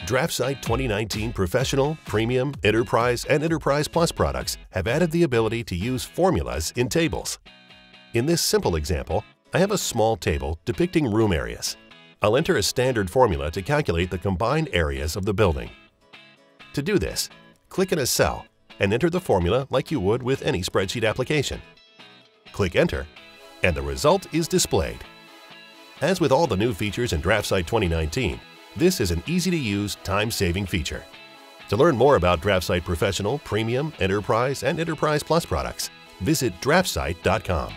DraftSight 2019 Professional, Premium, Enterprise, and Enterprise Plus products have added the ability to use formulas in tables. In this simple example, I have a small table depicting room areas. I'll enter a standard formula to calculate the combined areas of the building. To do this, click in a cell and enter the formula like you would with any spreadsheet application. Click Enter, and the result is displayed. As with all the new features in DraftSight 2019, this is an easy-to-use, time-saving feature. To learn more about DraftSight Professional, Premium, Enterprise, and Enterprise Plus products, visit DraftSight.com.